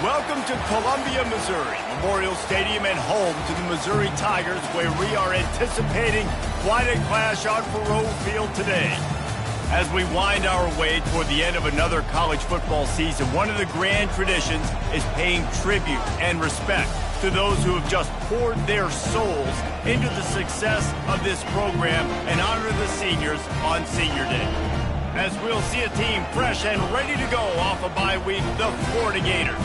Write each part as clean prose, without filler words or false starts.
Welcome to Columbia, Missouri, Memorial Stadium and home to the Missouri Tigers, where we are anticipating quite a clash on Faurot Field today. As we wind our way toward the end of another college football season, one of the grand traditions is paying tribute and respect to those who have just poured their souls into the success of this program and honor the seniors on Senior Day. As we'll see a team fresh and ready to go off a bye week, the Florida Gators.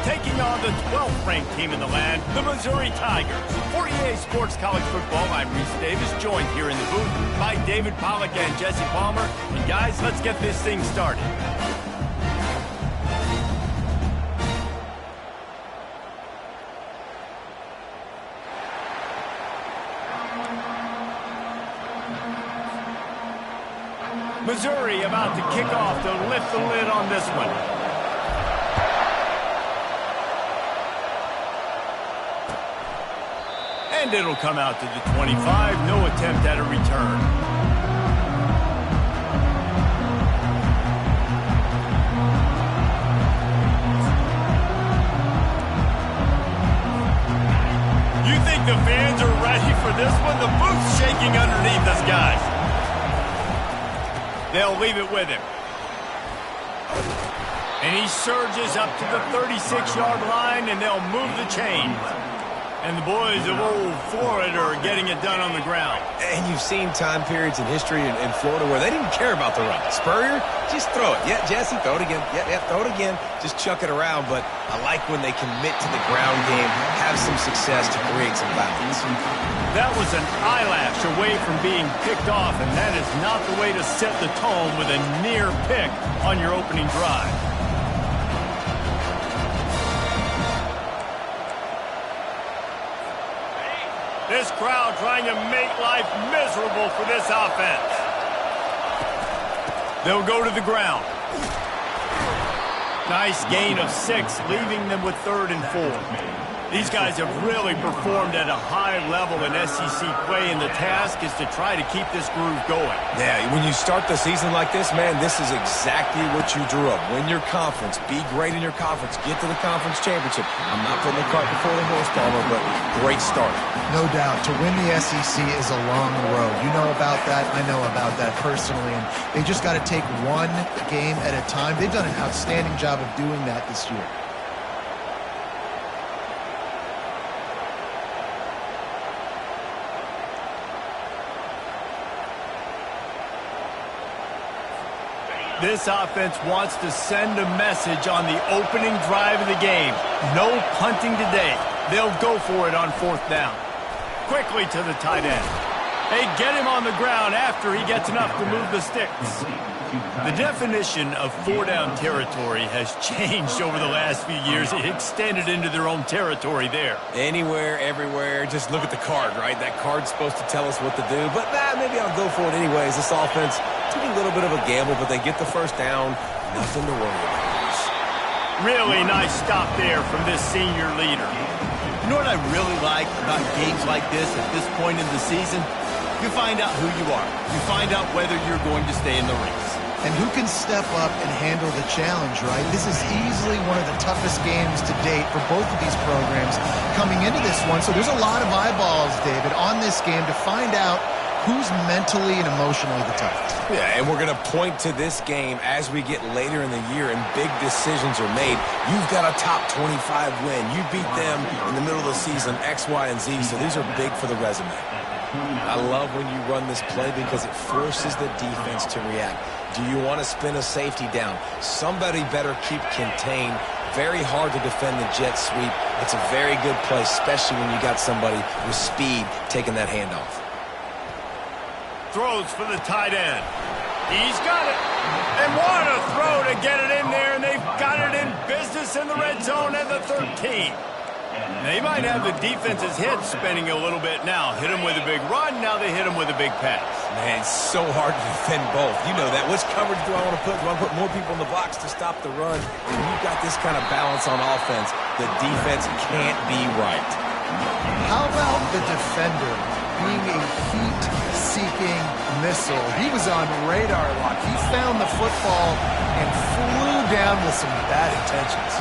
Taking on the 12th ranked team in the land, the Missouri Tigers. For EA Sports College Football, I'm Reese Davis, joined here in the booth by David Pollack and Jesse Palmer. And guys, let's get this thing started. Missouri about to kick off to lift the lid on this one. And it'll come out to the 25. No attempt at a return. You think the fans are ready for this one? The booth's shaking underneath us, guys. They'll leave it with him. And he surges up to the 36-yard line, and they'll move the chains. And the boys of old Florida are getting it done on the ground. And you've seen time periods in history in Florida where they didn't care about the run. Spurrier, just throw it. Yeah, Jesse, throw it again. Yeah, throw it again. Just chuck it around. But I like when they commit to the ground game, have some success to create some balance. That was an eyelash away from being picked off, and that is not the way to set the tone with a near pick on your opening drive. This crowd trying to make life miserable for this offense. They'll go to the ground. Nice gain of 6, leaving them with 3rd and 4. These guys have really performed at a high level in SEC play, and the task is to try to keep this groove going. Yeah, when you start the season like this, man, this is exactly what you drew up. Win your conference. Be great in your conference. Get to the conference championship. I'm not putting the cart before the horse, Palmer, but great start. No doubt. To win the SEC is a long road. You know about that. I know about that personally. And they just got to take one game at a time. They've done an outstanding job of doing that this year. This offense wants to send a message on the opening drive of the game. No punting today. They'll go for it on 4th down. Quickly to the tight end. They get him on the ground after he gets enough to move the sticks. The definition of 4-down territory has changed over the last few years. It extended into their own territory there. Anywhere, everywhere, just look at the card, right? That card's supposed to tell us what to do, but maybe I'll go for it anyways. This offense took a little bit of a gamble, but they get the 1st down. Nothing to worry about. Really nice stop there from this senior leader. You know what I really like about games like this at this point in the season? You find out who you are. You find out whether you're going to stay in the race. And who can step up and handle the challenge, right? This is easily one of the toughest games to date for both of these programs coming into this one. So there's a lot of eyeballs, David, on this game to find out who's mentally and emotionally the toughest. Yeah, and we're going to point to this game as we get later in the year and big decisions are made. You've got a top 25 win. You beat them in the middle of the season, X, Y, and Z. So these are big for the resume. I love when you run this play because it forces the defense to react. Do you want to spin a safety down? Somebody better keep contained. Very hard to defend the jet sweep. It's a very good play, especially when you got somebody with speed taking that handoff. Throws for the tight end. He's got it. And what a throw to get it in there, and they've got it in business in the red zone at the 13. They might have the defense's head spinning a little bit now. Hit him with a big run, now they hit him with a big pass. Man, it's so hard to defend both. You know that. Which coverage do I want to put? Do I want to put more people in the box to stop the run? When you've got this kind of balance on offense, the defense can't be right. How about the defender being a heat-seeking missile? He was on radar lock. He found the football and flew down with some bad intentions.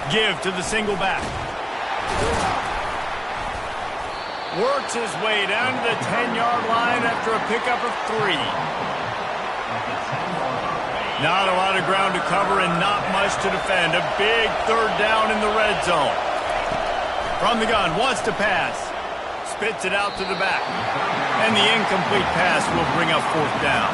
Give to the single back. Works his way down to the 10-yard line after a pickup of 3. Not a lot of ground to cover and not much to defend. A big third down in the red zone. From the gun, wants to pass. Spits it out to the back. And the incomplete pass will bring up 4th down.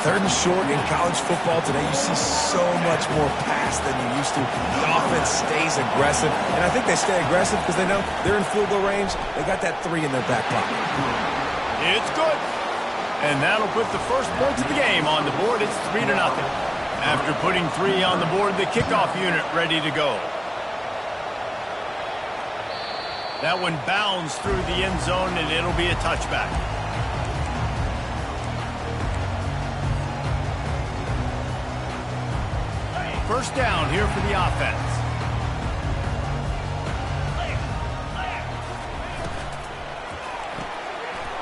3rd and short in college football today, you see so much more pass than you used to. The offense stays aggressive, and I think they stay aggressive because they know they're in field goal range. They got that 3 in their back pocket. It's good. And that'll put the first points of the game on the board. It's 3-0. After putting 3 on the board, the kickoff unit ready to go. That one bounds through the end zone, and it'll be a touchback. First down here for the offense.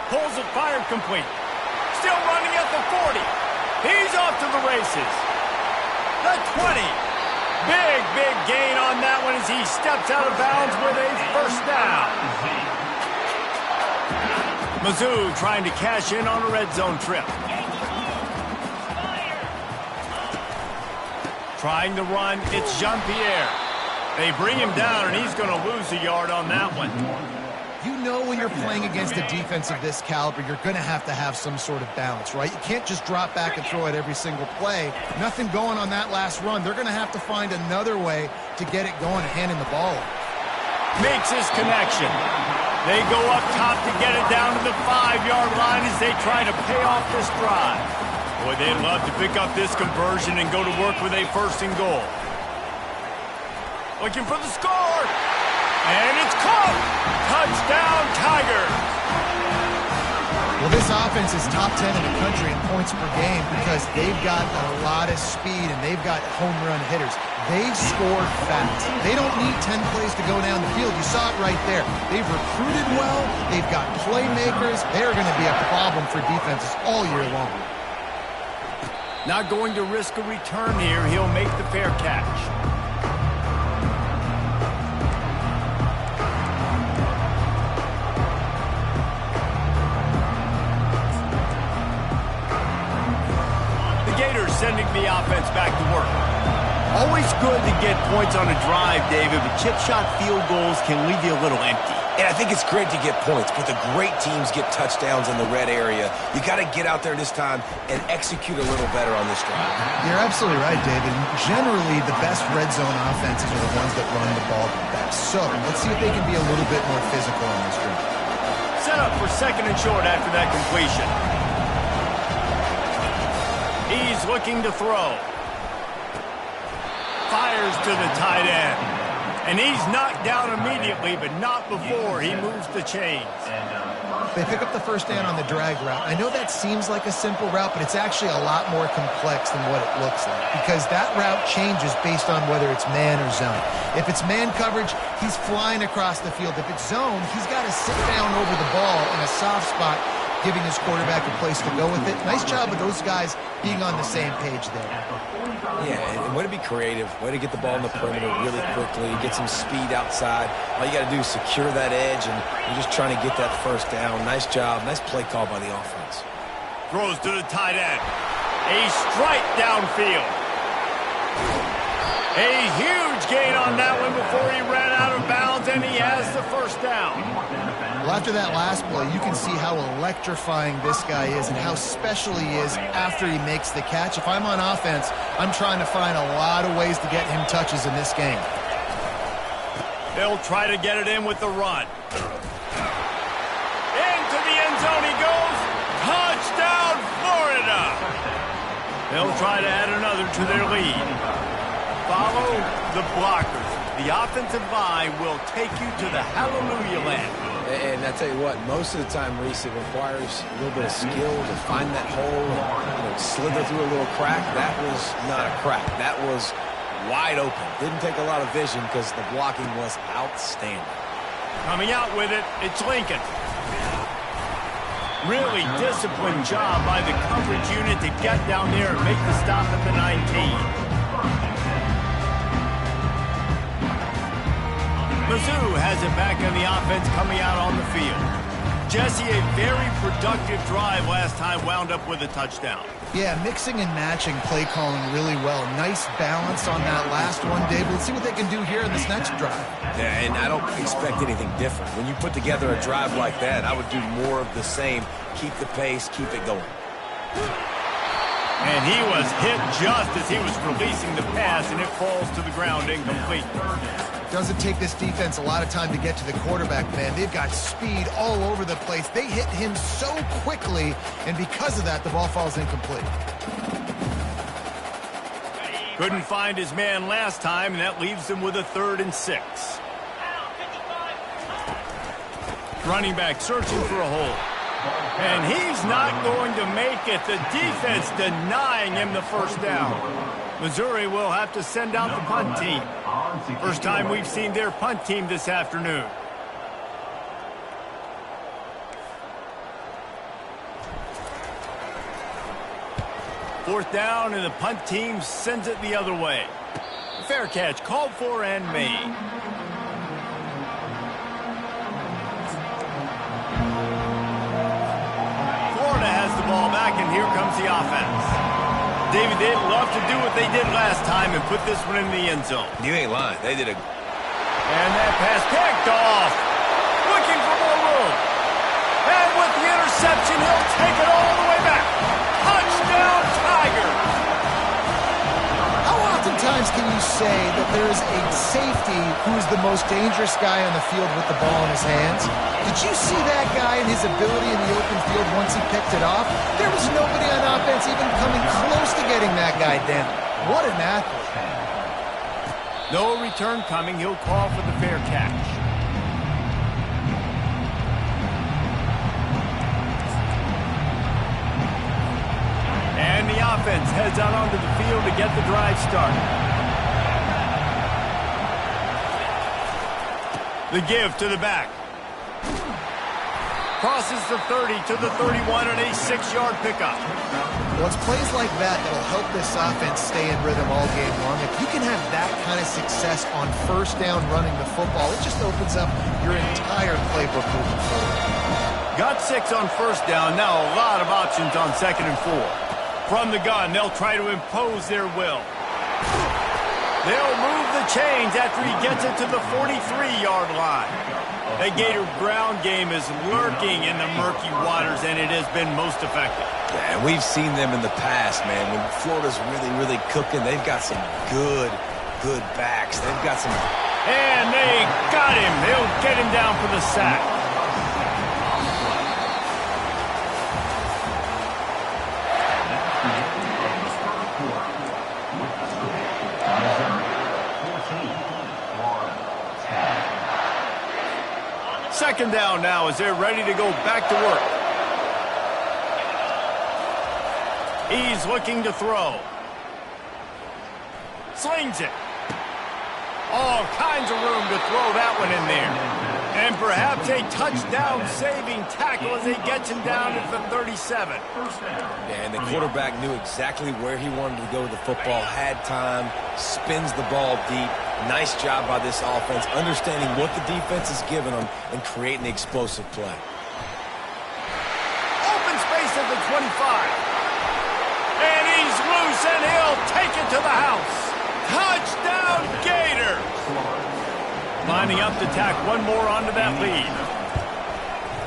Pulls it, fired complete. Still running at the 40. He's off to the races. The 20. Big gain on that one as he steps out of bounds with a first down. Mizzou trying to cash in on a red zone trip. Trying to run, it's Jean-Pierre. They bring him down, and he's going to lose a yard on that one. You know when you're playing against a defense of this caliber, you're going to have some sort of balance, right? You can't just drop back and throw it every single play. Nothing going on that last run. They're going to have to find another way to get it going and handing the ball. Makes his connection. They go up top to get it down to the 5-yard line as they try to pay off this drive. Boy, they'd love to pick up this conversion and go to work with a 1st and goal. Looking for the score. And it's caught. Touchdown, Tigers. Well, this offense is top 10 in the country in points per game because they've got a lot of speed and they've got home run hitters. They've scored fast. They don't need 10 plays to go down the field. You saw it right there. They've recruited well. They've got playmakers. They're going to be a problem for defenses all year long. Not going to risk a return here. He'll make the fair catch. The Gators sending the offense back to work. Always good to get points on a drive, David, but chip shot field goals can leave you a little empty. And I think it's great to get points, but the great teams get touchdowns in the red area. You got to get out there this time and execute a little better on this drive. You're absolutely right, David. Generally, the best red zone offenses are the ones that run the ball the best. So let's see if they can be a little bit more physical on this drive. Set up for 2nd and short after that completion. He's looking to throw. Fires to the tight end. And he's knocked down immediately, but not before he moves the chains. They pick up the first down on the drag route. I know that seems like a simple route, but it's actually a lot more complex than what it looks like because that route changes based on whether it's man or zone. If it's man coverage, he's flying across the field. If it's zone, he's got to sit down over the ball in a soft spot, giving his quarterback a place to go with it. Nice job of those guys being on the same page there. Yeah, and way to be creative, way to get the ball in the perimeter really quickly, get some speed outside. All you got to do is secure that edge, and you're just trying to get that first down. Nice job, nice play call by the offense. Throws to the tight end. A strike downfield. A huge gain on that one before he ran out of bounds, and he has the first down. Well, after that last play, you can see how electrifying this guy is and how special he is after he makes the catch. If I'm on offense, I'm trying to find a lot of ways to get him touches in this game. They'll try to get it in with the run. Into the end zone he goes. Touchdown, Florida! They'll try to add another to their lead. Follow the blockers. The offensive line will take you to the hallelujah land. And I tell you what, most of the time, Reese, it requires a little bit of skill to find that hole and slither through a little crack. That was not a crack. That was wide open. Didn't take a lot of vision because the blocking was outstanding. Coming out with it, it's Lincoln. Really disciplined job by the coverage unit to get down there and make the stop at the 19. has it back on the offense coming out on the field. Jesse, a very productive drive last time, wound up with a touchdown. Yeah, mixing and matching play calling really well. Nice balance on that last one, Dave. Let's see what they can do here in this next drive. Yeah, and I don't expect anything different. When you put together a drive like that, I would do more of the same. Keep the pace, keep it going. And he was hit just as he was releasing the pass, and it falls to the ground incomplete. Doesn't take this defense a lot of time to get to the quarterback, man. They've got speed all over the place. They hit him so quickly, and because of that, the ball falls incomplete. Couldn't find his man last time, and that leaves him with a 3rd and 6. Running back searching for a hole. And he's not going to make it. The defense denying him the first down. Missouri will have to send out the punt team. First time we've seen their punt team this afternoon. Fourth down, and the punt team sends it the other way. Fair catch called for and made. Florida has the ball back, and here comes the offense. David, they'd love to do what they did last time and put this one in the end zone. You ain't lying. They did a... And that pass picked off. Looking for more room. And with the interception, he'll take it all the way back. Touchdown, Tigers. How oftentimes can you say that there is a safety who is the most dangerous guy on the field with the ball in his hands? Did you see that guy and his ability in the open field once he picked it off? There was nobody on offense even coming close to getting that guy down. What an athlete. No return coming. He'll call for the fair catch. And the offense heads out onto the field to get the drive started. The give to the back. Crosses the 30 to the 31 and a 6-yard pickup. Well, it's plays like that that'll help this offense stay in rhythm all game long. If you can have that kind of success on first down running the football, it just opens up your entire playbook moving forward. Got 6 on first down. Now a lot of options on 2nd and 4. From the gun, they'll try to impose their will. They'll move the chains after he gets it to the 43-yard line. The Gator ground game is lurking in the murky waters, and it has been most effective. Yeah, and we've seen them in the past, man. When Florida's really cooking, they've got some good backs. They've got some... And they got him. They'll get him down for the sack. Second down now as they're ready to go back to work. He's looking to throw. Slings it. All kinds of room to throw that one in there. And perhaps a touchdown-saving tackle as he gets him down at the 37. Yeah, and the quarterback knew exactly where he wanted to go with the football, had time, spins the ball deep. Nice job by this offense, understanding what the defense is giving them and creating the explosive play. Open space at the 25. And he's loose, and he'll take it to the house. Touchdown, Gators! Lining up to tack one more onto that lead.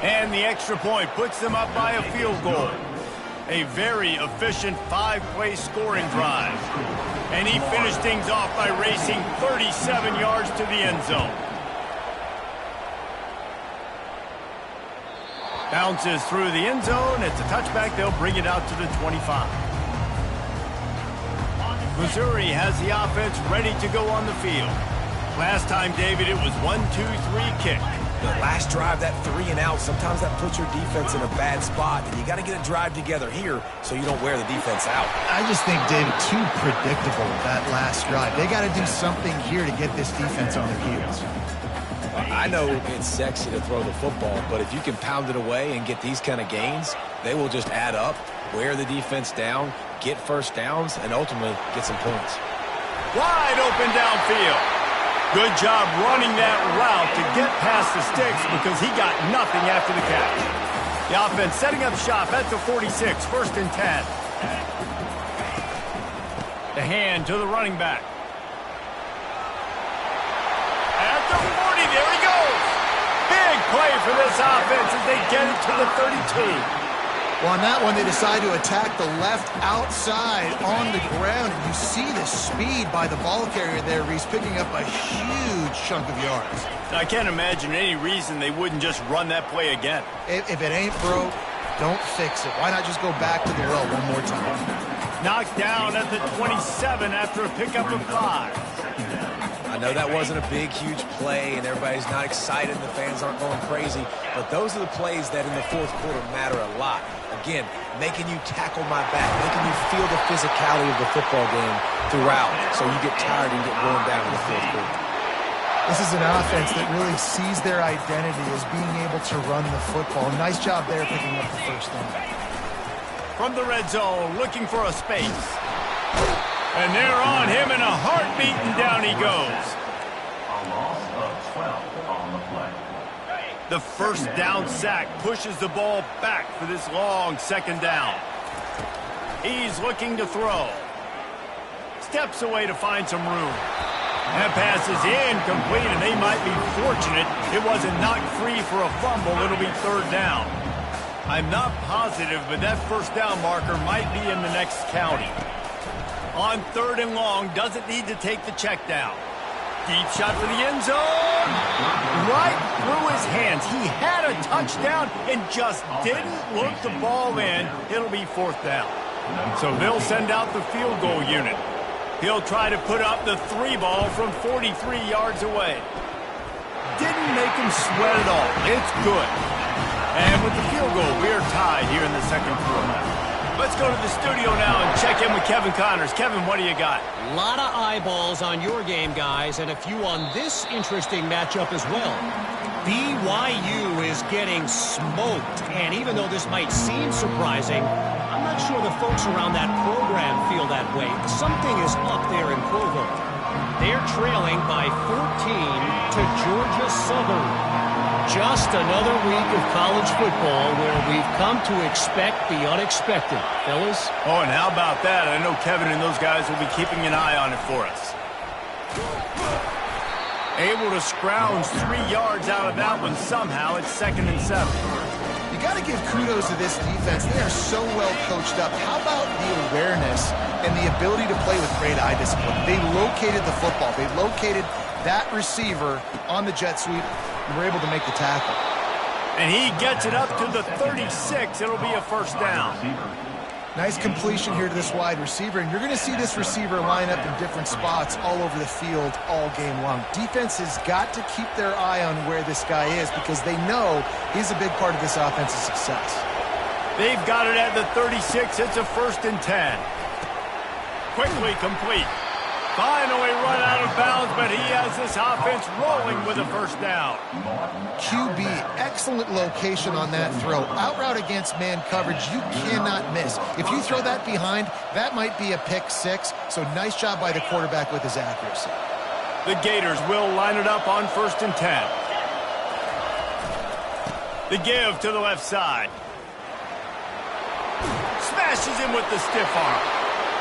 And the extra point puts them up by a field goal. A very efficient 5-play scoring drive. And he finished things off by racing 37 yards to the end zone. Bounces through the end zone. It's a touchback. They'll bring it out to the 25. Missouri has the offense ready to go on the field. Last time, David, it was 1-2-3 kick. The last drive, that 3-and-out, sometimes that puts your defense in a bad spot, and you got to get a drive together here so you don't wear the defense out. I just think, David, too predictable, that last drive. They got to do something here to get this defense on their heels. I know it's sexy to throw the football, but if you can pound it away and get these kind of gains, they will just add up, wear the defense down, get first downs, and ultimately get some points. Wide open downfield. Good job running that route to get past the sticks because he got nothing after the catch. The offense setting up shop at the 46, 1st and 10. The hand to the running back. At the 40, there he goes. Big play for this offense as they get it to the 32. Well, on that one, they decide to attack the left outside on the ground. And you see the speed by the ball carrier there, Reese, picking up a huge chunk of yards. I can't imagine any reason they wouldn't just run that play again. If it ain't broke, don't fix it. Why not just go back to the well one more time? Knocked down at the 27 after a pickup of 5. I know that wasn't a big, huge play, and everybody's not excited, the fans aren't going crazy, but those are the plays that in the fourth quarter matter a lot. Again, making you tackle my back, making you feel the physicality of the football game throughout, so you get tired and get worn down in the fourth quarter. This is an offense that really sees their identity as being able to run the football. Nice job there picking up the first down. From the red zone, looking for a space. And they're on him in a heartbeat, and down he goes. A loss of 12 on the play. The first down sack pushes the ball back for this long 2nd down. He's looking to throw. Steps away to find some room. That pass is incomplete, and they might be fortunate it wasn't knocked free for a fumble. It'll be 3rd down. I'm not positive, but that first down marker might be in the next county. On 3rd and long, doesn't need to take the check down. Deep shot for the end zone. Right through his hands. He had a touchdown and just didn't look the ball in. It'll be 4th down. So they'll send out the field goal unit. He'll try to put up the 3 ball from 43 yards away. Didn't make him sweat at all. It's good. And with the field goal, we're tied here in the 2nd quarter. Let's go to the studio now and check in with Kevin Connors. Kevin, what do you got? A lot of eyeballs on your game, guys, and a few on this interesting matchup as well. BYU is getting smoked, and even though this might seem surprising, I'm not sure the folks around that program feel that way. Something is up there in Provo. They're trailing by 14 to Georgia Southern. Just another week of college football where we've come to expect the unexpected, fellas. Oh, and how about that? I know Kevin and those guys will be keeping an eye on it for us. Able to scrounge 3 yards out of that one somehow. It's 2nd and 7. You got to give kudos to this defense. They are so well coached up. How about the awareness and the ability to play with great eye discipline? They located the football. They located that receiver on the jet sweep and were able to make the tackle. And he gets it up to the 36. It'll be a 1st down. Nice completion here to this wide receiver, and you're going to see this receiver line up in different spots all over the field all game long. Defense has got to keep their eye on where this guy is because they know he's a big part of this offense's success. They've got it at the 36. It's a 1st and 10. Quickly complete. Finally run out of bounds, but he has this offense rolling with a 1st down. QB, excellent location on that throw. Out route against man coverage, you cannot miss. If you throw that behind, that might be a pick 6. So nice job by the quarterback with his accuracy. The Gators will line it up on 1st and 10. The give to the left side. Smashes him with the stiff arm.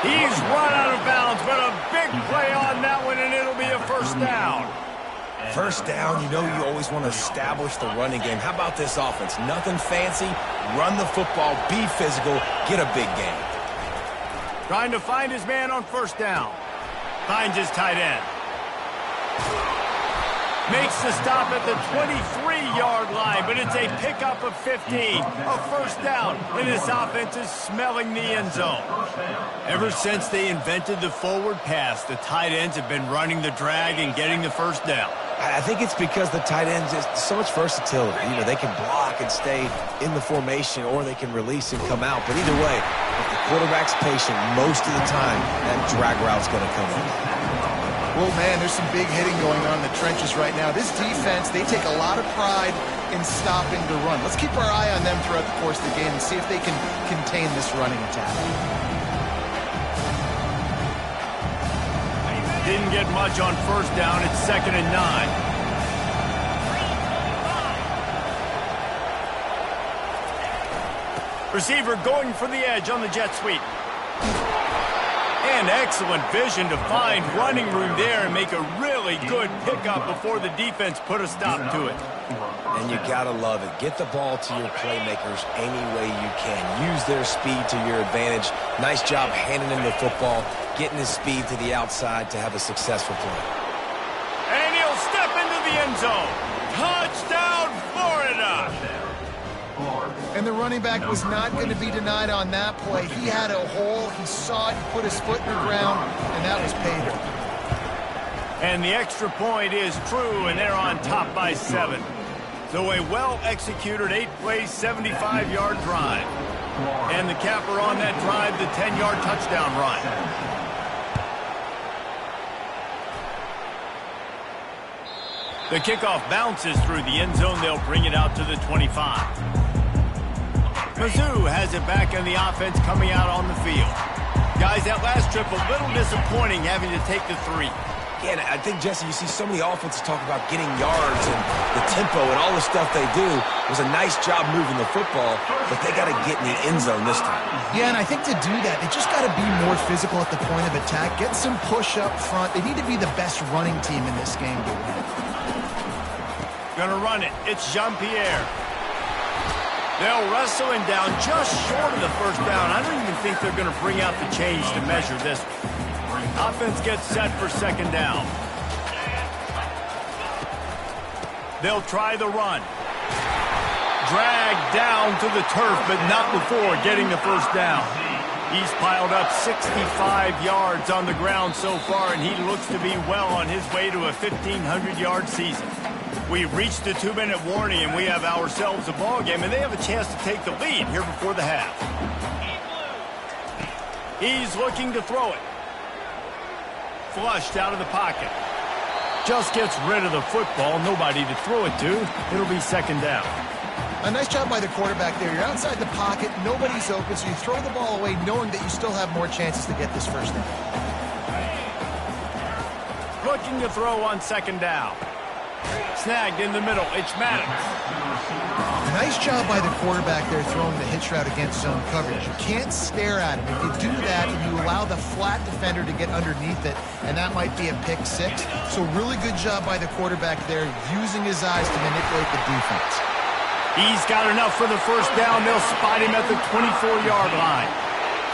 He's run out of bounds, but a big play on that one, and it'll be a 1st down. 1st down, you know you always want to establish the running game. How about this offense? Nothing fancy. Run the football, be physical, get a big gain. Trying to find his man on 1st down. Finds his tight end. Makes the stop at the 23-yard line, but it's a pickup of 15. A 1st down, and this offense is smelling the end zone. Ever since they invented the forward pass, the tight ends have been running the drag and getting the 1st down. I think it's because the tight ends is so much versatility. You know, they can block and stay in the formation, or they can release and come out. But either way, if the quarterback's patient, most of the time, that drag route's going to come in. Well, man, there's some big hitting going on in the trenches right now. This defense, they take a lot of pride in stopping the run. Let's keep our eye on them throughout the course of the game and see if they can contain this running attack. Didn't get much on first down. It's 2nd and 9. Receiver going for the edge on the jet sweep. And excellent vision to find running room there and make a really good pickup before the defense put a stop to it. And you gotta love it. Get the ball to your playmakers any way you can. Use their speed to your advantage. Nice job handing him the football, getting his speed to the outside to have a successful play. And he'll step into the end zone. Touchdown, Florida! And the running back was not going to be denied on that play. He had a hole, he saw it, he put his foot in the ground, and that was paydirt. And the extra point is true, and they're on top by 7. So a well-executed 8-play, 75-yard drive. And the capper on that drive, the 10-yard touchdown run. The kickoff bounces through the end zone. They'll bring it out to the 25. Mizzou has it back in the offense coming out on the field. Guys, that last trip a little disappointing having to take the 3. Yeah, I think, Jesse, you see so many offenses talk about getting yards and the tempo and all the stuff they do. It was a nice job moving the football, but they got to get in the end zone this time. Yeah, and I think to do that, they just got to be more physical at the point of attack, get some push up front. They need to be the best running team in this game to win. Gonna run it. It's Jean-Pierre. They'll wrestle him down just short of the first down. I don't even think they're going to bring out the change to measure this. Offense gets set for 2nd down. They'll try the run. Dragged down to the turf, but not before getting the first down. He's piled up 65 yards on the ground so far, and he looks to be well on his way to a 1,500-yard season. We've reached the 2-minute warning, and we have ourselves a ball game, and they have a chance to take the lead here before the half. He's looking to throw it. Flushed out of the pocket. Just gets rid of the football. Nobody to throw it to. It'll be 2nd down. A nice job by the quarterback there. You're outside the pocket. Nobody's open, so you throw the ball away knowing that you still have more chances to get this first down. Looking to throw on 2nd down. Snagged in the middle. It's Maddox. Nice job by the quarterback there throwing the hitch route against zone coverage. You can't stare at him. If you do that and you allow the flat defender to get underneath it, and that might be a pick 6. So really good job by the quarterback there using his eyes to manipulate the defense. He's got enough for the first down. They'll spot him at the 24-yard line.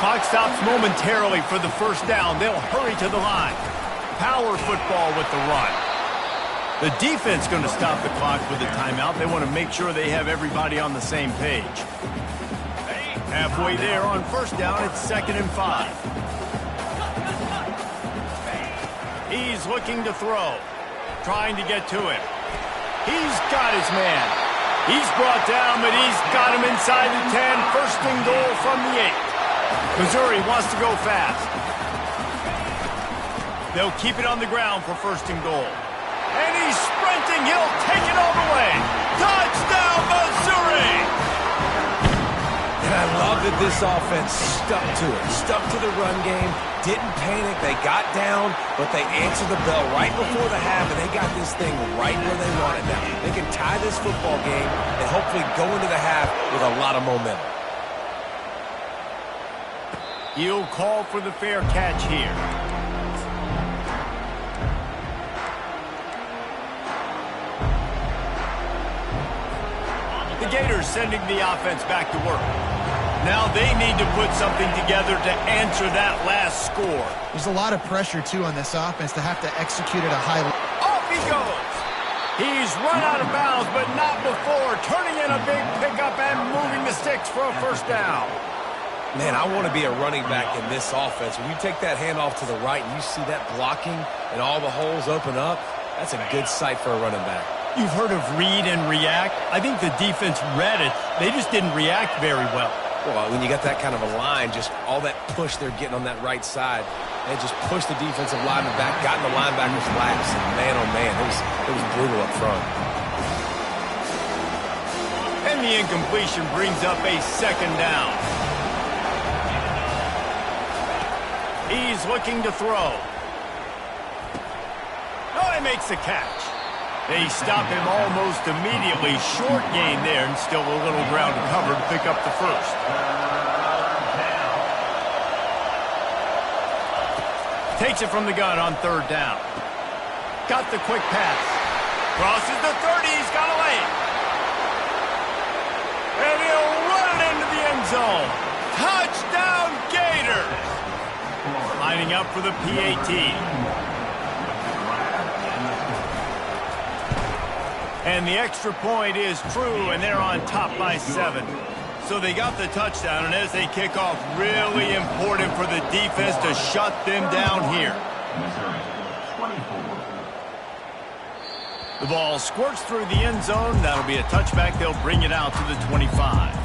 Clock stops momentarily for the first down. They'll hurry to the line. Power football with the run. The defense going to stop the clock with a timeout. They want to make sure they have everybody on the same page. Halfway there on first down, it's 2nd and 5. He's looking to throw. Trying to get to him. He's got his man. He's brought down, but he's got him inside the 10. First and goal from the 8. Missouri wants to go fast. They'll keep it on the ground for first and goal. And he's sprinting. He'll take it all the way. Touchdown, Missouri! And I love that this offense stuck to it. Stuck to the run game. Didn't panic. They got down, but they answered the bell right before the half, and they got this thing right where they want it now. They can tie this football game and hopefully go into the half with a lot of momentum. He'll call for the fair catch here. The Gators sending the offense back to work. Now they need to put something together to answer that last score. There's a lot of pressure, too, on this offense to have to execute at a high level. Off he goes. He's run out of bounds, but not before. Turning in a big pickup and moving the sticks for a first down. Man, I want to be a running back in this offense. When you take that handoff to the right and you see that blocking and all the holes open up, that's a good sight for a running back. You've heard of read and react. I think the defense read it. They just didn't react very well. Well, when you got that kind of a line, just all that push they're getting on that right side, they just pushed the defensive lineman back, got in the linebacker's laps, and man, oh man, it was brutal up front. And the incompletion brings up a 2nd down. He's looking to throw. makes the catch. They stop him almost immediately. Short gain there, and still a little ground to cover to pick up the first. Takes it from the gun on third down. Got the quick pass. Crosses the 30. He's got a lane. And he'll run it into the end zone. Touchdown, Gators! Lining up for the PAT. And the extra point is true, and they're on top by 7. So they got the touchdown, and as they kick off, really important for the defense to shut them down here. The ball squirts through the end zone. That'll be a touchback. They'll bring it out to the 25.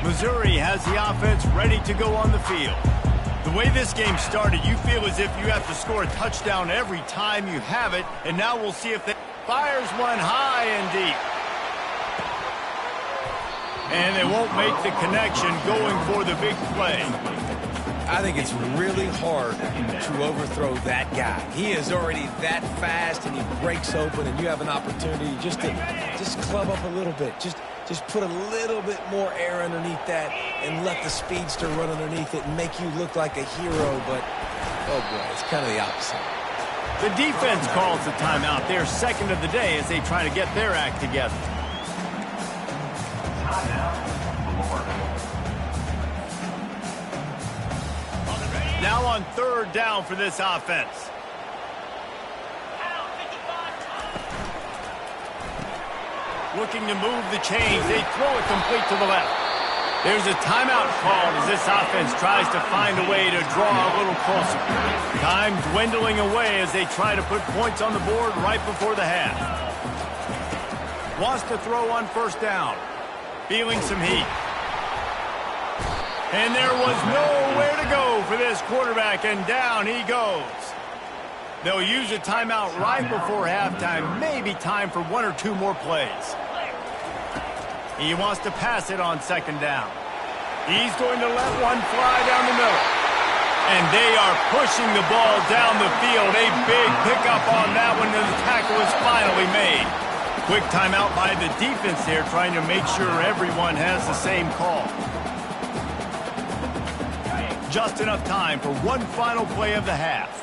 Missouri has the offense ready to go on the field. The way this game started, you feel as if you have to score a touchdown every time you have it, and now we'll see if they fires one high and deep. And they won't make the connection going for the big play. I think it's really hard to overthrow that guy. He is already that fast, and he breaks open, and you have an opportunity just to club up a little bit. Just put a little bit more air underneath that and let the speedster run underneath it and make you look like a hero, but, oh boy, it's kind of the opposite. The defense calls the timeout. They're second of the day as they try to get their act together. Now on third down for this offense. Looking to move the chains. They throw it complete to the left. There's a timeout called as this offense tries to find a way to draw a little closer. Time dwindling away as they try to put points on the board right before the half. Wants to throw on first down. Feeling some heat. And there was nowhere to go for this quarterback, and down he goes. They'll use a timeout right before halftime. Maybe time for one or two more plays. He wants to pass it on second down. He's going to let one fly down the middle. And they are pushing the ball down the field. A big pickup on that one, and the tackle is finally made. Quick timeout by the defense here, trying to make sure everyone has the same call. Just enough time for one final play of the half.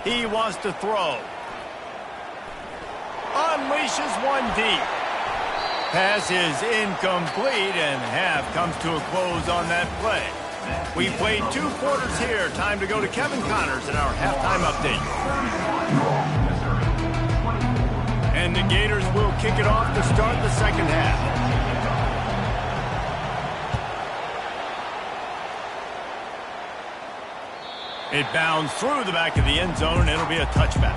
He wants to throw. Unleashes one deep. Pass is incomplete, and half comes to a close on that play. We played 2 quarters here. Time to go to Kevin Connors in our halftime update. And the Gators will kick it off to start the second half. It bounds through the back of the end zone, and it'll be a touchback.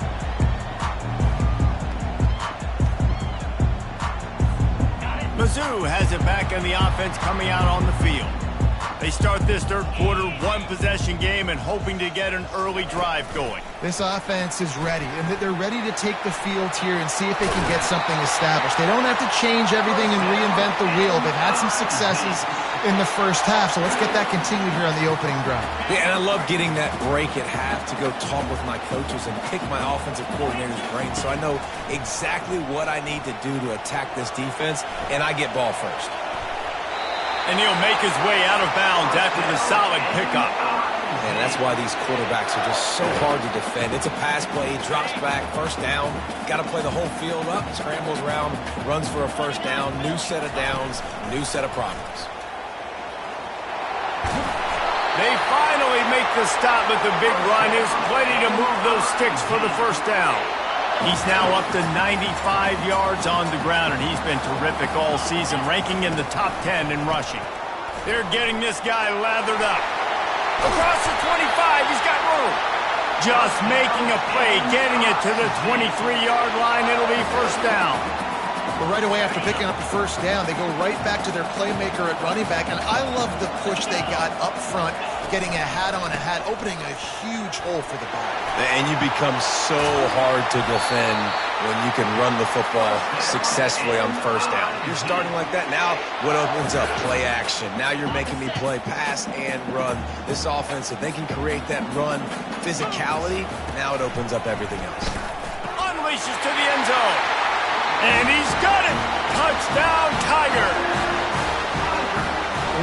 Mizzou has it back in the offense coming out on the field. They start this third quarter, one-possession game, and hoping to get an early drive going. This offense is ready, and they're ready to take the field here and see if they can get something established. They don't have to change everything and reinvent the wheel. They've had some successes in the first half, so let's get that continued here on the opening drive. Yeah, and I love getting that break at half to go talk with my coaches and pick my offensive coordinator's brain so I know exactly what I need to do to attack this defense, and I get ball first. And he'll make his way out of bounds after the solid pickup. And that's why these quarterbacks are just so hard to defend. It's a pass play, drops back, first down. Got to play the whole field up, scrambles around, runs for a first down, new set of downs, new set of problems. They finally make the stop, but the big run is plenty to move those sticks for the first down. He's now up to 95 yards on the ground, and he's been terrific all season, ranking in the top 10 in rushing. They're getting this guy lathered up. Across the 25, he's got room. Just making a play, getting it to the 23-yard line. It'll be first down. But right away after picking up the first down, they go right back to their playmaker at running back. And I love the push they got up front, getting a hat on a hat, opening a huge hole for the ball. And you become so hard to defend when you can run the football successfully on first down. You're starting like that. Now what opens up? Play action. Now you're making me play pass and run. This offense, if they can create that run physicality, now it opens up everything else. Unleashes to the end zone. And he's got it! Touchdown, Tiger!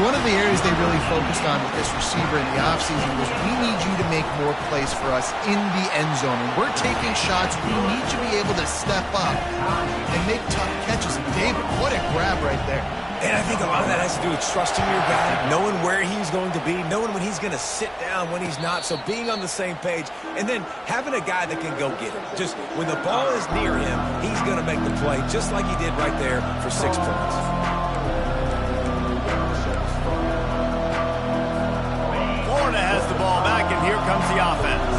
One of the areas they really focused on with this receiver in the offseason was we need you to make more plays for us in the end zone. And we're taking shots. We need you to be able to step up and make tough catches. And David, what a grab right there. And I think a lot of that has to do with trusting your guy, knowing where he's going to be, knowing when he's going to sit down, when he's not. So being on the same page, and then having a guy that can go get it. Just when the ball is near him, he's going to make the play, just like he did right there for 6 points. Florida has the ball back, and here comes the offense.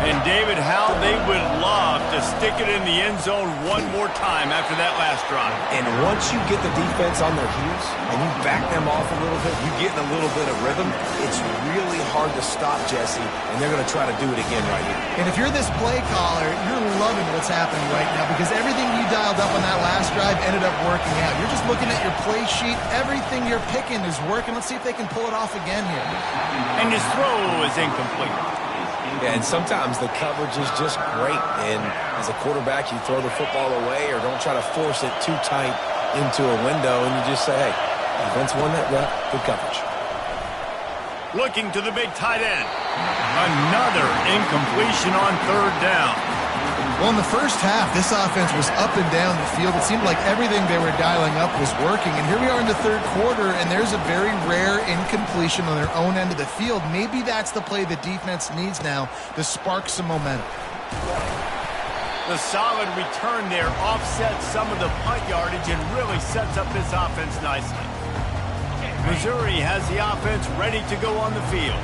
And David, how they would love to stick it in the end zone one more time after that last drive. And once you get the defense on their heels and you back them off a little bit, you get in a little bit of rhythm, it's really hard to stop, Jesse, and they're going to try to do it again right here. And if you're this play caller, you're loving what's happening right now because everything you dialed up on that last drive ended up working out. You're just looking at your play sheet. Everything you're picking is working. Let's see if they can pull it off again here. And his throw is incomplete. Yeah, and sometimes the coverage is just great. And as a quarterback, you throw the football away or don't try to force it too tight into a window, and you just say, hey, defense won that rep, good coverage. Looking to the big tight end. Another incompletion on third down. Well, in the first half, this offense was up and down the field. It seemed like everything they were dialing up was working. And here we are in the third quarter, and there's a very rare incompletion on their own end of the field. Maybe that's the play the defense needs now to spark some momentum. The solid return there offsets some of the punt yardage and really sets up this offense nicely. Missouri has the offense ready to go on the field.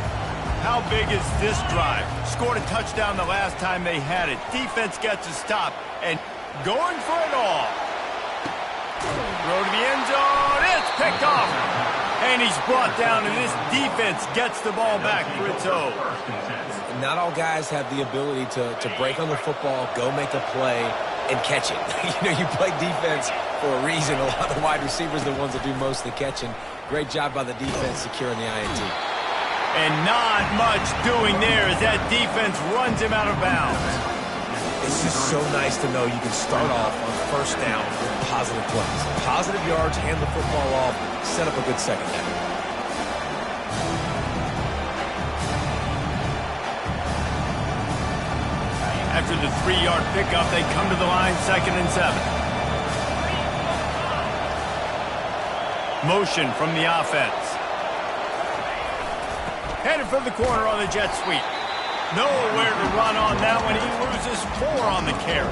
How big is this drive? Scored a touchdown the last time they had it. Defense gets a stop and going for it all. Throw to the end zone. It's picked off. And he's brought down, and this defense gets the ball back for its own. Not all guys have the ability to break on the football, go make a play, and catch it. You play defense for a reason. A lot of the wide receivers are the ones that do most of the catching. Great job by the defense securing the INT. And not much doing there as that defense runs him out of bounds. It's just so nice to know you can start off on first down with positive plays. Positive yards, hand the football off, set up a good second half. After the 3-yard pickup, they come to the line 2nd and 7. Motion from the offense. Headed for the corner on the jet sweep. Nowhere to run on that one. He loses 4 on the carry.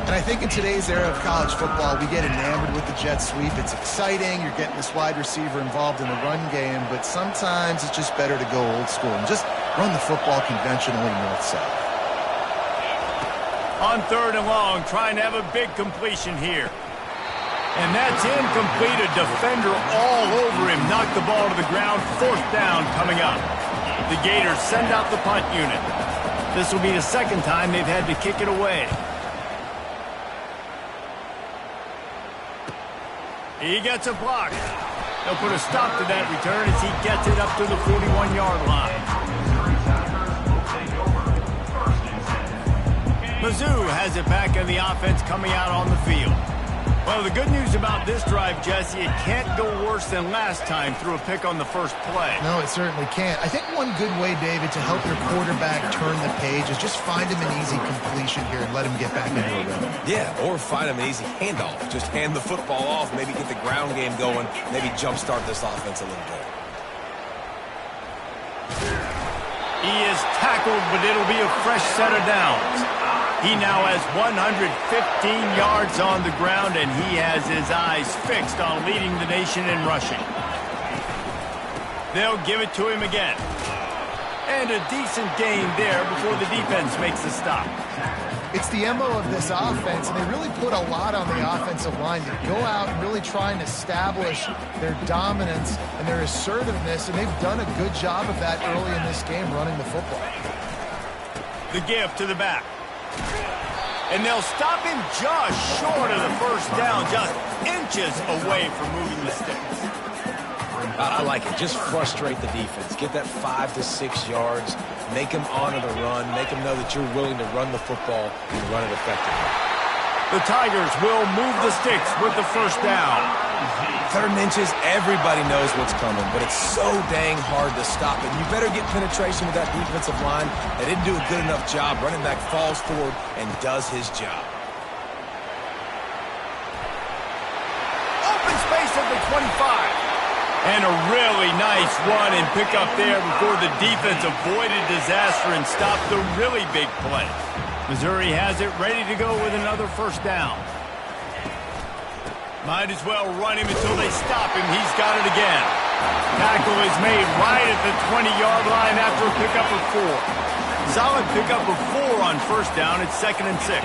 And I think in today's era of college football, we get enamored with the jet sweep. It's exciting. You're getting this wide receiver involved in the run game. But sometimes it's just better to go old school and just run the football conventionally north-south. On 3rd and long, trying to have a big completion here. And that's incomplete. A defender all over him. Knocked the ball to the ground. 4th down coming up. The Gators send out the punt unit. This will be the 2nd time they've had to kick it away. He gets a block. They'll put a stop to that return as he gets it up to the 41-yard line. Mizzou has it back in the offense coming out on the field. Well, the good news about this drive, Jesse, it can't go worse than last time through a pick on the first play. No, it certainly can't. I think one good way, David, to help your quarterback turn the page is just find him an easy completion here and let him get back into a rhythm. Yeah, or find him an easy handoff. Just hand the football off, maybe get the ground game going, maybe jumpstart this offense a little bit. He is tackled, but it'll be a fresh set of downs. He now has 115 yards on the ground, and he has his eyes fixed on leading the nation in rushing. They'll give it to him again. And a decent gain there before the defense makes the stop. It's the MO of this offense, and they really put a lot on the offensive line to go out and really try and establish their dominance and their assertiveness, and they've done a good job of that early in this game running the football. The give to the back. And they'll stop him just short of the first down, just inches away from moving the sticks. I like it. Just frustrate the defense. Get that 5 to 6 yards. Make them honor the run. Make them know that you're willing to run the football and run it effectively. The Tigers will move the sticks with the first down. 3rd and inches, everybody knows what's coming, but it's so dang hard to stop it. You better get penetration with that defensive line. They didn't do a good enough job. Running back falls forward and does his job. Open space at the 25. And a really nice run and pick up there before the defense avoided disaster and stopped the really big play. Missouri has it ready to go with another first down. Might as well run him until they stop him. He's got it again. Tackle is made right at the 20-yard line after a pickup of 4. Solid pickup of 4 on first down. It's 2nd and 6.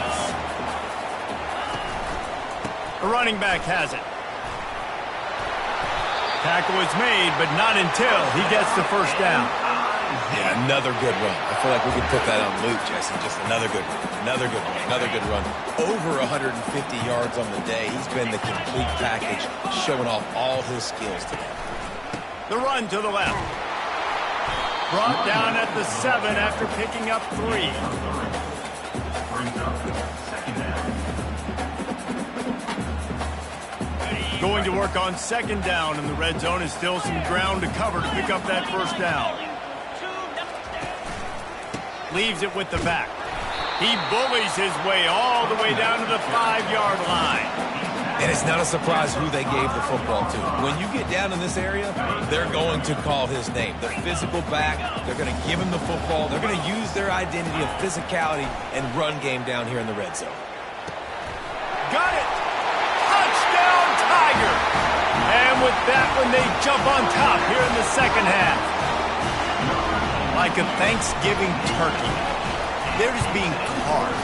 The running back has it. Tackle is made, but not until he gets the first down. Yeah, another good run. I feel like we could put that on loop, Jesse. Just another good run, another good run, another good run. Over 150 yards on the day. He's been the complete package, showing off all his skills today. The run to the left. Brought down at the 7 after picking up 3. Going to work on 2nd down in the red zone is still some ground to cover to pick up that first down. Leaves it with the back. He bullies his way all the way down to the 5-yard line. And it's not a surprise who they gave the football to. When you get down in this area, they're going to call his name. The physical back, they're going to give him the football. They're going to use their identity of physicality and run game down here in the red zone. Got it! Touchdown, Tiger! And with that one, they jump on top here in the second half. Like a Thanksgiving turkey, they're just being carved.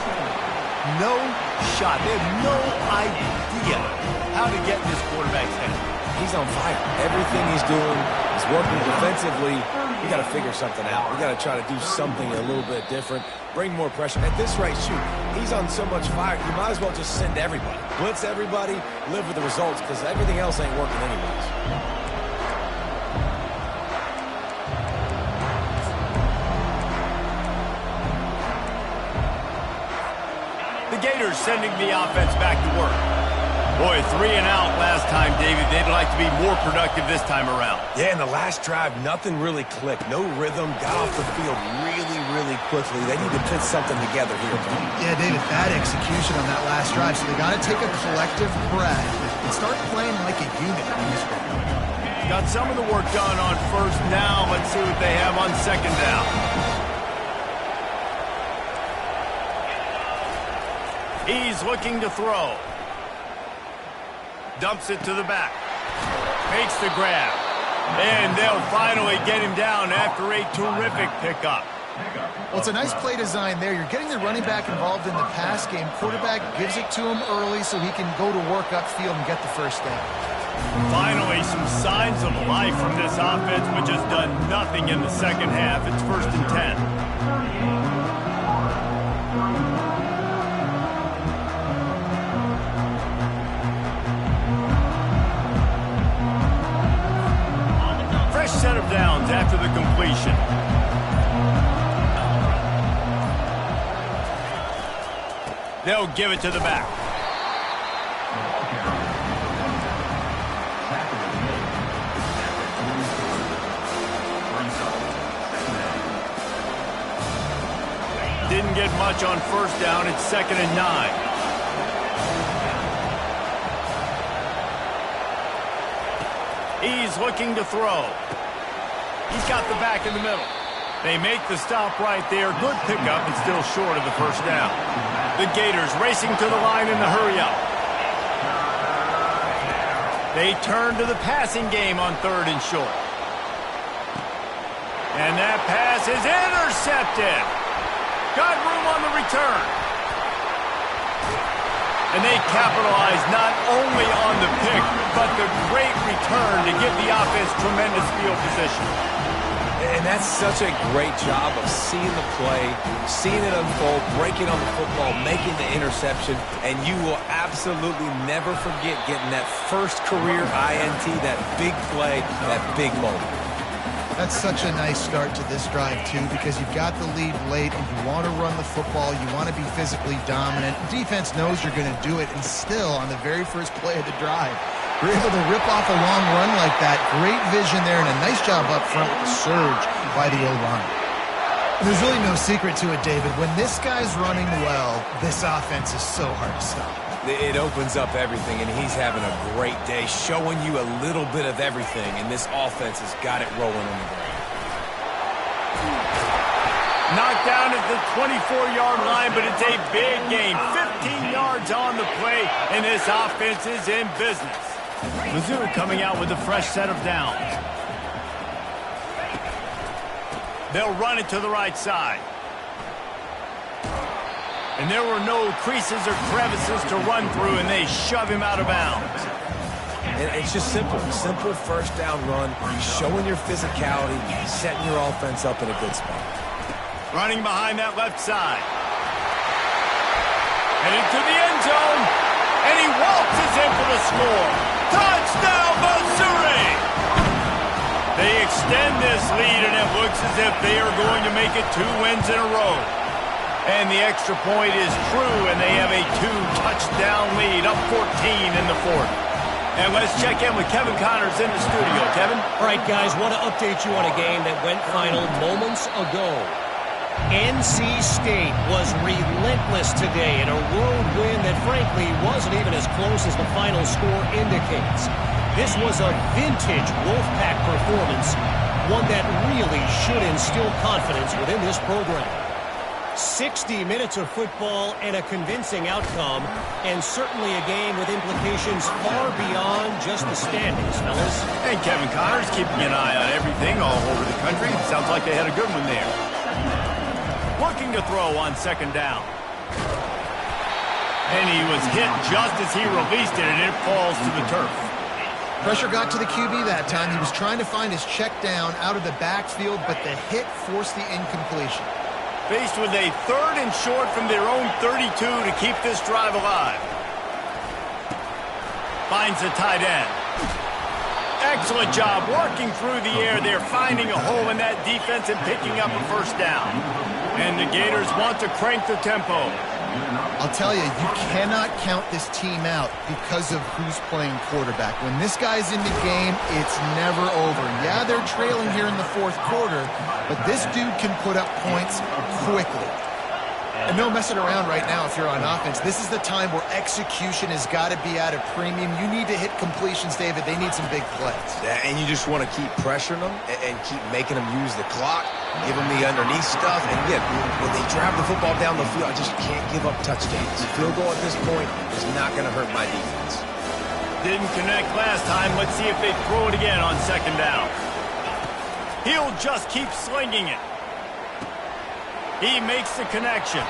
No shot. They have no idea how to get in this quarterback's head. He's on fire. Everything he's doing is working defensively. We got to figure something out. We got to try to do something a little bit different. Bring more pressure. At this rate, shoot, he's on so much fire, you might as well just send everybody. Blitz everybody, live with the results, because everything else ain't working anyways. The Gators sending the offense back to work. Boy, 3 and out last time, David. They'd like to be more productive this time around. Yeah, in the last drive, nothing really clicked. No rhythm, got off the field really quickly. They need to put something together here. Yeah, David, bad execution on that last drive, so they got to take a collective breath and start playing like a unit on this one. Got some of the work done on first. Now let's see what they have on 2nd down. He's looking to throw. Dumps it to the back. Makes the grab. And they'll finally get him down after a terrific pickup. Well, it's a nice play design there. You're getting the running back involved in the pass game. Quarterback gives it to him early so he can go to work upfield and get the first down. Finally, some signs of life from this offense, which has done nothing in the second half. It's 1st and 10. Set of downs after the completion. They'll give it to the back. Didn't get much on first down. It's 2nd and 9. He's looking to throw. He's got the back in the middle. They make the stop right there. Good pickup and still short of the first down. The Gators racing to the line in the hurry-up. They turn to the passing game on 3rd and short. And that pass is intercepted. Got room on the return. And they capitalize not only on the pick, but the great return to give the offense tremendous field position. And that's such a great job of seeing the play, seeing it unfold, breaking on the football, making the interception, and you will absolutely never forget getting that first career INT, that big play, that big moment. That's such a nice start to this drive, too, because you've got the lead late and you want to run the football. You want to be physically dominant. Defense knows you're going to do it, and still, on the very first play of the drive, you're able to rip off a long run like that. Great vision there, and a nice job up front with the surge by the O-line. There's really no secret to it, David. When this guy's running well, this offense is so hard to stop. It opens up everything, and he's having a great day, showing you a little bit of everything, and this offense has got it rolling on the ground. Knocked down at the 24-yard line, but it's a big game. 15 yards on the play, and this offense is in business. Mizzou coming out with a fresh set of downs. They'll run it to the right side. And there were no creases or crevices to run through, and they shove him out of bounds. And it's just simple. Simple first down run, showing your physicality, setting your offense up in a good spot. Running behind that left side. And into the end zone. And he waltzes in for the score. Touchdown, Missouri! They extend this lead, and it looks as if they are going to make it 2 wins in a row. And the extra point is true, and they have a 2-touchdown lead, up 14 in the fourth. And let's check in with Kevin Connors in the studio. Kevin? All right, guys, want to update you on a game that went final moments ago. NC State was relentless today in a road win that, frankly, wasn't even as close as the final score indicates. This was a vintage Wolfpack performance, one that really should instill confidence within this program. 60 minutes of football and a convincing outcome, and certainly a game with implications far beyond just the standings, fellas. And Kevin Connors keeping an eye on everything all over the country. Sounds like they had a good one there. Looking to throw on second down. And he was hit just as he released it, and it falls to the turf. Pressure got to the QB that time. He was trying to find his check down out of the backfield, but the hit forced the incompletion. Faced with a 3rd and short from their own 32 to keep this drive alive. Finds the tight end. Excellent job working through the air there, finding a hole in that defense and picking up a first down. And the Gators want to crank the tempo. I'll tell you, you cannot count this team out because of who's playing quarterback. When this guy's in the game, it's never over. Yeah, they're trailing here in the fourth quarter, but this dude can put up points quickly. And no messing around right now if you're on offense. This is the time where execution has got to be at a premium. You need to hit completions, David. They need some big plays. Yeah, and you just want to keep pressuring them and keep making them use the clock, give them the underneath stuff. And again, when they drive the football down the field, I just can't give up touchdowns. Field goal at this point is not going to hurt my defense. Didn't connect last time. Let's see if they throw it again on second down. He'll just keep slinging it. He makes the connection.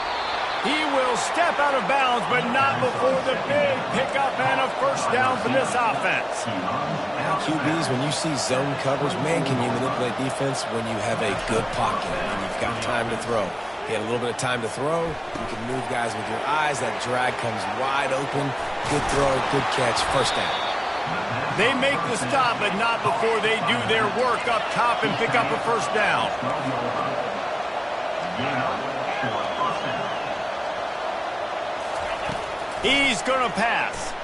He will step out of bounds, but not before the big pickup and a first down for this offense. Now, QBs, when you see zone coverage, man, can you manipulate defense when you have a good pocket and you've got time to throw. You had a little bit of time to throw. You can move guys with your eyes. That drag comes wide open. Good throw, good catch, first down. They make the stop, but not before they do their work up top and pick up a first down. He's going to pass.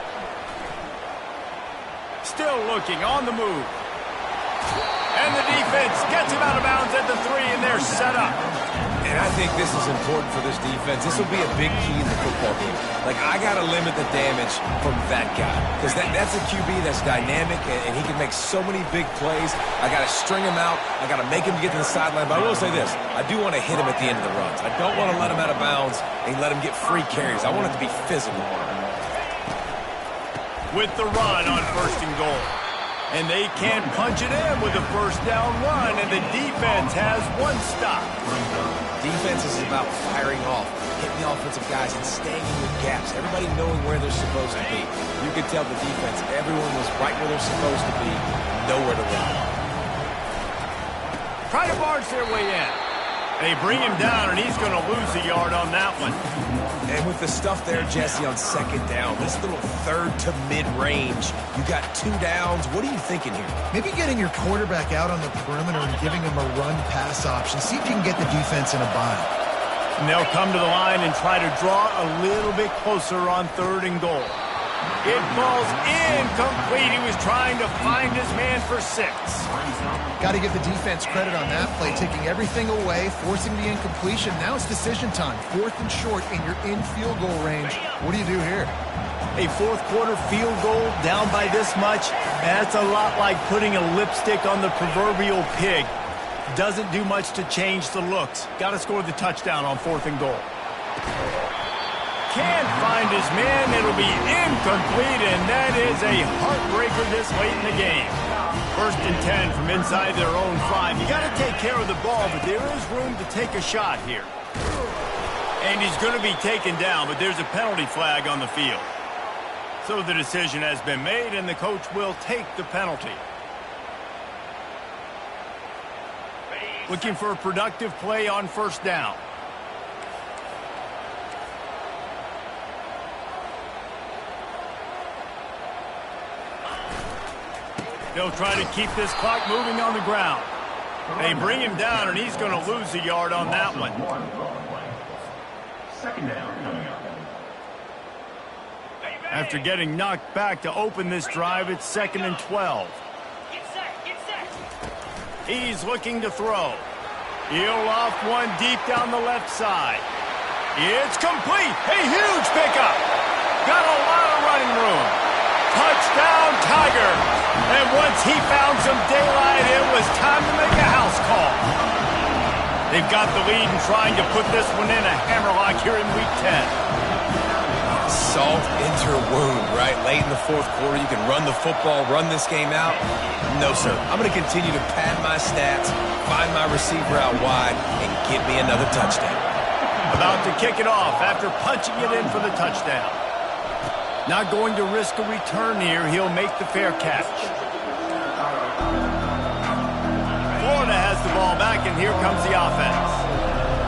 Still looking, on the move. And the defense gets him out of bounds at the 3, and they're set up. And I think this is important for this defense. This will be a big key in the football game. Like, I got to limit the damage from that guy. Because that's a QB that's dynamic, and he can make so many big plays. I got to string him out. I got to make him get to the sideline. But I will say this. I do want to hit him at the end of the runs. I don't want to let him out of bounds and let him get free carries. I want it to be physical. With the run on 1st and goal. And they can't punch it in with a first down run, and the defense has one stop. Defense is about firing off, hitting the offensive guys, and staying in your gaps. Everybody knowing where they're supposed to be. You could tell the defense, everyone was right where they're supposed to be, nowhere to run. Try to barge their way in. They bring him down, and he's going to lose a yard on that one. And with the stuff there, Jesse, on second down, this little third to mid-range, you got 2 downs. What are you thinking here? Maybe getting your quarterback out on the perimeter and giving him a run-pass option. See if you can get the defense in a bind. And they'll come to the line and try to draw a little bit closer on 3rd and goal. It falls incomplete. He was trying to find his man for 6. Got to give the defense credit on that play, taking everything away, forcing the incompletion. Now it's decision time. 4th and short, and you're in field goal range. What do you do here? A 4th quarter field goal down by this much, that's a lot like putting a lipstick on the proverbial pig. Doesn't do much to change the looks. Got to score the touchdown on 4th and goal. Can't find his man. It'll be incomplete, and that is a heartbreaker this late in the game. 1st and 10 from inside their own 5. You got to take care of the ball, but there is room to take a shot here. And he's going to be taken down, but there's a penalty flag on the field. So the decision has been made, and the coach will take the penalty. Looking for a productive play on 1st down. They'll try to keep this clock moving on the ground. They bring him down, and he's going to lose a yard on that one. 2nd down coming up. After getting knocked back to open this drive, it's 2nd and 12. He's looking to throw. He'll off one deep down the left side. It's complete. A huge pickup. Got a lot of running room. Touchdown, Tigers. And once he found some daylight, it was time to make a house call. They've got the lead and trying to put this one in a hammerlock here in Week 10. Salt into her wound, right? Late in the 4th quarter, you can run the football, run this game out. No, sir. I'm going to continue to pad my stats, find my receiver out wide, and get me another touchdown. About to kick it off after punching it in for the touchdown. Not going to risk a return here. He'll make the fair catch. Florida has the ball back, and here comes the offense.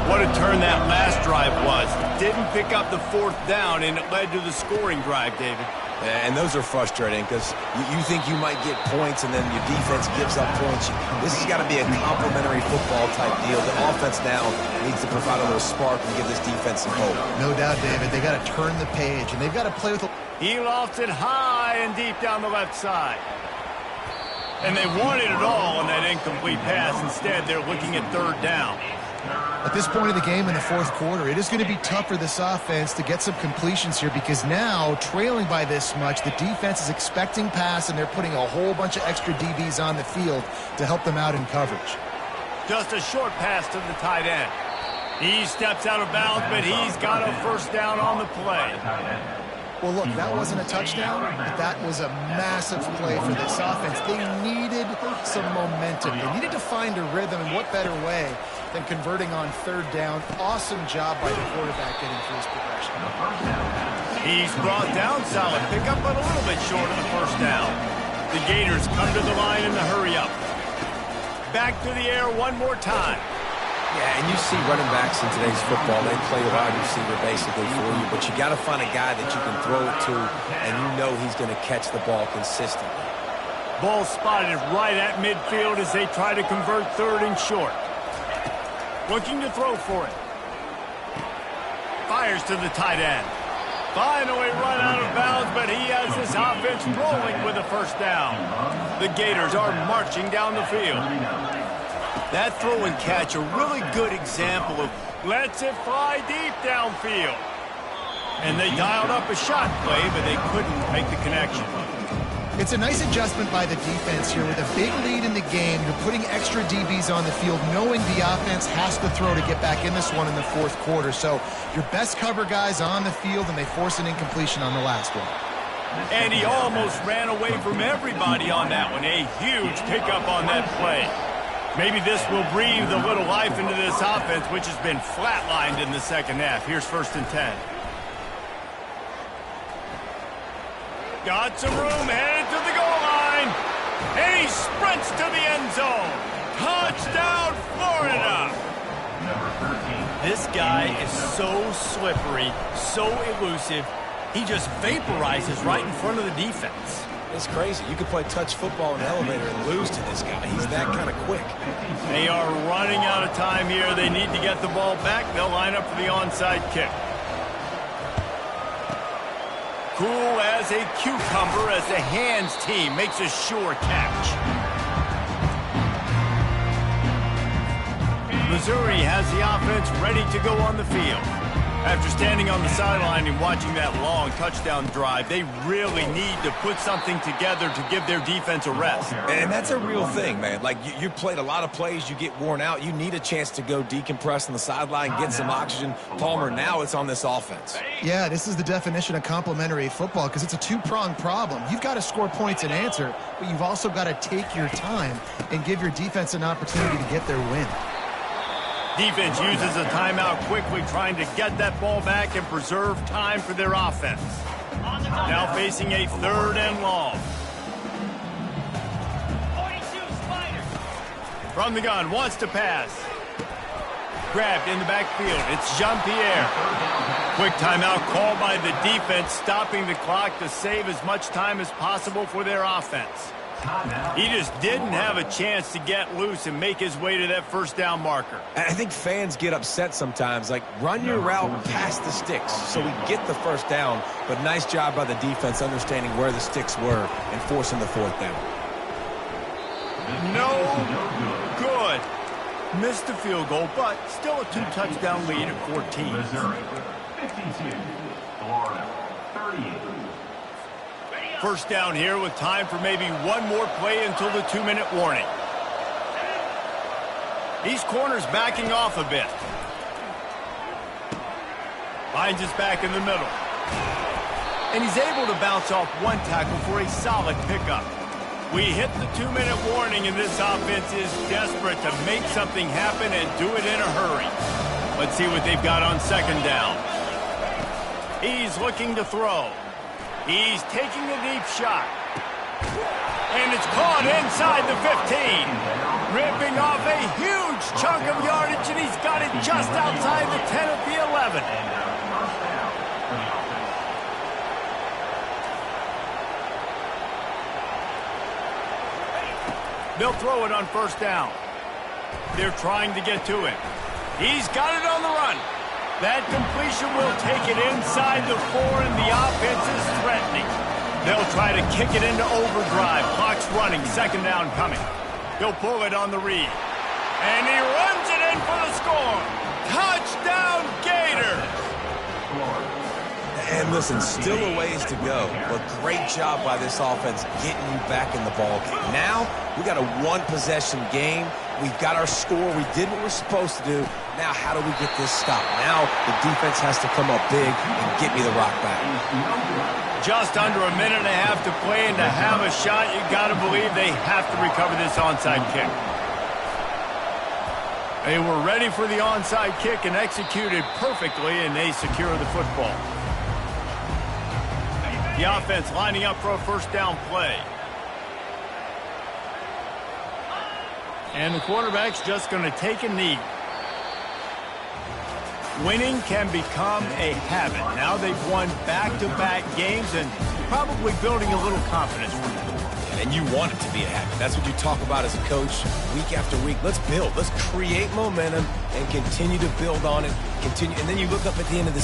What a turn that last drive was. Didn't pick up the 4th down, and it led to the scoring drive, David. And those are frustrating because you think you might get points, and then your defense gives up points. This has got to be a complimentary football type deal. The offense now needs to provide a little spark and give this defense some hope. No doubt, David. They got to turn the page, and they've got to play with a... He lofts it high and deep down the left side. And they wanted it all on that incomplete pass. Instead, they're looking at 3rd down. At this point of the game in the 4th quarter, it is going to be tough for this offense to get some completions here because now, trailing by this much, the defense is expecting pass, and they're putting a whole bunch of extra DBs on the field to help them out in coverage. Just a short pass to the tight end. He steps out of bounds, but he's got a 1st down on the play. Well, look, that wasn't a touchdown, but that was a massive play for this offense. They needed some momentum. They needed to find a rhythm, and what better way than converting on 3rd down. Awesome job by the quarterback getting through his progression. He's brought down, solid pickup, but a little bit short of the 1st down. The Gators come to the line in the hurry up. Back to the air one more time. Yeah, and you see running backs in today's football, they play a wide receiver basically for you, but you got to find a guy that you can throw it to, and you know he's going to catch the ball consistently. Ball spotted right at midfield as they try to convert 3rd and short. Looking to throw for it. Fires to the tight end. Finally run out of bounds, but he has this offense rolling with a 1st down. The Gators are marching down the field. That throw and catch, a really good example of lets it fly deep downfield. And they dialed up a shot play, but they couldn't make the connection. It's a nice adjustment by the defense here. With a big lead in the game, you're putting extra DBs on the field, knowing the offense has to throw to get back in this one in the 4th quarter. So your best cover guys on the field, and they force an incompletion on the last one. And he almost ran away from everybody on that one. A huge pickup on that play. Maybe this will breathe a little life into this offense, which has been flatlined in the second half. Here's 1st and 10. Got some room, headed to the goal line. And he sprints to the end zone. Touchdown, Florida. This guy is so slippery, so elusive. He just vaporizes right in front of the defense. It's crazy. You could play touch football in the elevator and lose to this guy. He's that kind of quick. They are running out of time here. They need to get the ball back. They'll line up for the onside kick. Cool as a cucumber as the hands team makes a sure catch. Missouri has the offense ready to go on the field. After standing on the sideline and watching that long touchdown drive, they really need to put something together to give their defense a rest. And that's a real thing, man. Like, you played a lot of plays, you get worn out. You need a chance to go decompress on the sideline, get some oxygen. Palmer, now it's on this offense. Yeah, this is the definition of complementary football because it's a two-pronged problem. You've got to score points and answer, but you've also got to take your time and give your defense an opportunity to get their win. Defense uses a timeout quickly, trying to get that ball back and preserve time for their offense. Now facing a 3rd and long. From the gun, wants to pass. Grabbed in the backfield. It's Jean-Pierre. Quick timeout called by the defense, stopping the clock to save as much time as possible for their offense. He just didn't have a chance to get loose and make his way to that 1st down marker. I think fans get upset sometimes. Like, run your route past the sticks so we get the 1st down. But nice job by the defense understanding where the sticks were and forcing the 4th down. No good. Missed the field goal, but still a 2-touchdown lead at 14. Missouri, 52. Florida, 38. 1st down here with time for maybe one more play until the 2-minute warning. These corners backing off a bit. Finds his back in the middle. And he's able to bounce off one tackle for a solid pickup. We hit the 2-minute warning, and this offense is desperate to make something happen and do it in a hurry. Let's see what they've got on 2nd down. He's looking to throw. He's taking a deep shot. And it's caught inside the 15. Ripping off a huge chunk of yardage, and he's got it just outside the 10 of the 11. They'll throw it on 1st down. They're trying to get to him. He's got it on the run. That completion will take it inside the 4, and the offense is threatening. They'll try to kick it into overdrive. Clock's running. 2nd down coming. He'll pull it on the read. And he runs it in for the score. Touchdown, Gators! And listen, still a ways to go, but great job by this offense getting you back in the ball game. Now, we got a 1-possession game. We've got our score. We did what we're supposed to do. Now, how do we get this stopped? Now, the defense has to come up big and get me the rock back. Just under a minute and a half to play, and to have a shot, you got to believe they have to recover this onside kick. They were ready for the onside kick and executed perfectly, and they secure the football. The offense lining up for a 1st down play. And the quarterback's just going to take a knee. Winning can become a habit. Now they've won back-to-back games and probably building a little confidence from it. And you want it to be a habit. That's what you talk about as a coach week after week. Let's build. Let's create momentum and continue to build on it. And then you look up at the end of the